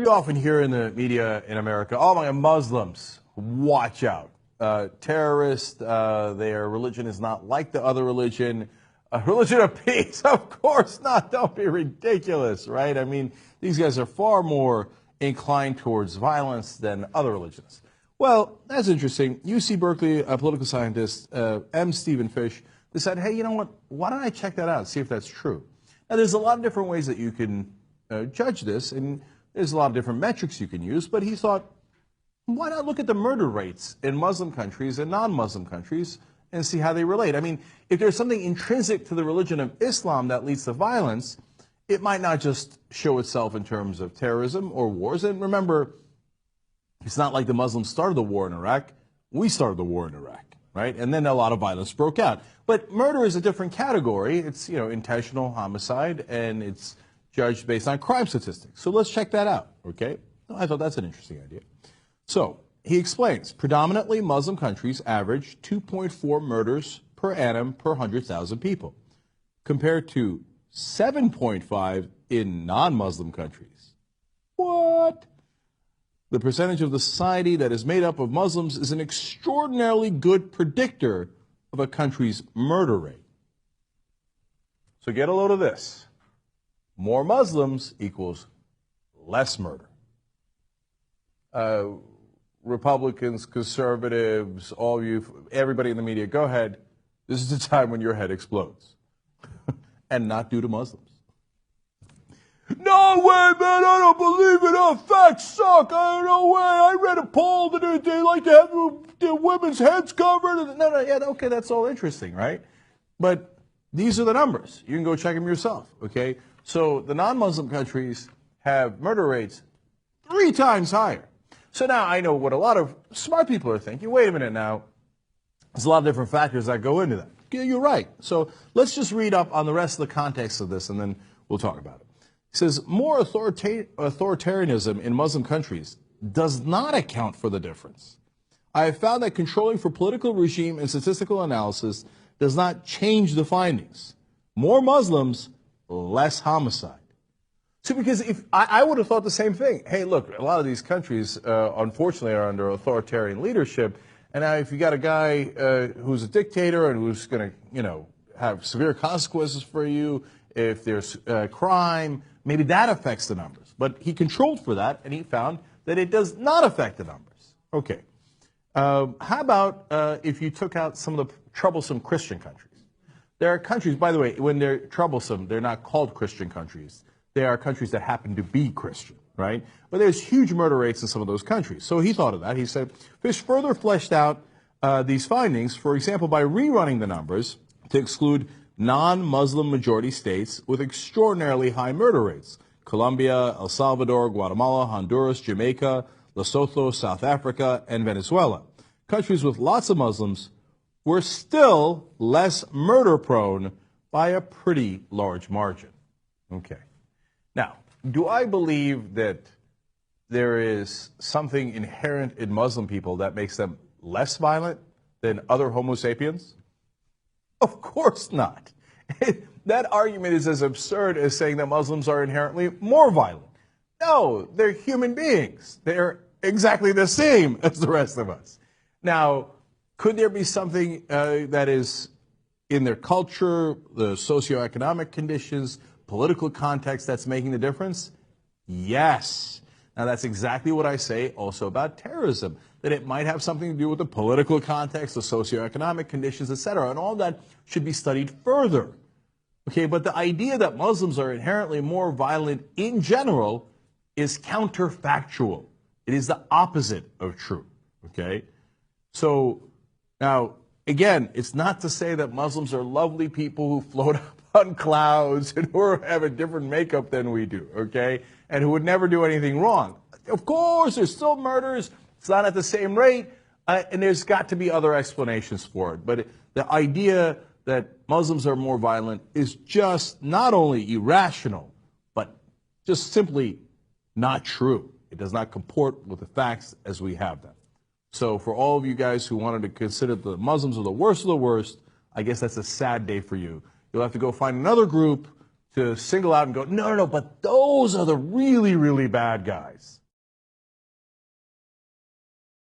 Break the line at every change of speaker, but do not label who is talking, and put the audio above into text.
We often hear in the media in America, oh my God, Muslims, watch out. Terrorists, their religion is not like the other religion. A religion of peace? Of course not. Don't be ridiculous, right? I mean, these guys are far more inclined towards violence than other religions. Well, that's interesting. UC Berkeley political scientist M. Stephen Fish decided, hey, you know what? Why don't I check that out, see if that's true? Now, there's a lot of different ways that you can judge this, and there's a lot of different metrics you can use, but he thought, why not look at the murder rates in Muslim countries and non-Muslim countries and see how they relate? I mean, if there's something intrinsic to the religion of Islam that leads to violence, it might not just show itself in terms of terrorism or wars. And remember, it's not like the Muslims started the war in Iraq. We started the war in Iraq, right? And then a lot of violence broke out. But murder is a different category. It's, you know, intentional homicide, and it's judged based on crime statistics. So let's check that out, okay? I thought that's an interesting idea. So he explains, predominantly Muslim countries average 2.4 murders per annum per 100,000 people, compared to 7.5 in non-Muslim countries. What? The percentage of the society that is made up of Muslims is an extraordinarily good predictor of a country's murder rate. So get a load of this. More Muslims equals less murder. Republicans, conservatives, all of you, everybody in the media, go ahead. This is the time when your head explodes. And not due to Muslims. No way, man, I don't believe it. Oh, facts suck. No way. I read a poll that they like to have their women's heads covered. No, yeah, okay, that's all interesting, right? But these are the numbers. You can go check them yourself, okay? So the non-Muslim countries have murder rates 3 times higher. So now I know what a lot of smart people are thinking. Wait a minute now. There's a lot of different factors that go into that. Yeah, you're right. So let's just read up on the rest of the context of this, and then we'll talk about it. He says, more authoritarianism in Muslim countries does not account for the difference. I have found that controlling for political regime and statistical analysis does not change the findings. More Muslims, less homicide. So because if I would have thought the same thing. Hey, look, a lot of these countries, unfortunately, are under authoritarian leadership. And now if you got a guy who's a dictator and who's going to, you know, have severe consequences for you, if there's crime, maybe that affects the numbers. But he controlled for that, and he found that it does not affect the numbers. Okay. How about if you took out some of the troublesome Christian countries? There are countries, by the way, when they're troublesome, they're not called Christian countries. They are countries that happen to be Christian, right? But there's huge murder rates in some of those countries. So he thought of that. He said, Fish further fleshed out these findings, for example, by rerunning the numbers to exclude non-Muslim majority states with extraordinarily high murder rates. Colombia, El Salvador, Guatemala, Honduras, Jamaica, Lesotho, South Africa, and Venezuela. Countries with lots of Muslims were still less murder-prone by a pretty large margin. Okay. Now, do I believe that there is something inherent in Muslim people that makes them less violent than other Homo sapiens? Of course not. That argument is as absurd as saying that Muslims are inherently more violent. No, they're human beings. They're exactly the same as the rest of us. Now, could there be something that is in their culture, the socioeconomic conditions, political context that's making the difference? Yes. Now, that's exactly what I say also about terrorism, that it might have something to do with the political context, the socioeconomic conditions, etc., and all that should be studied further. Okay, but the idea that Muslims are inherently more violent in general is counterfactual. It is the opposite of true. Okay? So, now, again, it's not to say that Muslims are lovely people who float up on clouds and who have a different makeup than we do, okay? And who would never do anything wrong. Of course, there's still murders. It's not at the same rate. And there's got to be other explanations for it. But the idea that Muslims are more violent is just not only irrational, but just simply not true. It does not comport with the facts as we have them. So for all of you guys who wanted to consider the Muslims are the worst of the worst, I guess that's a sad day for you. You'll have to go find another group to single out and go, no, but those are the really, really bad guys.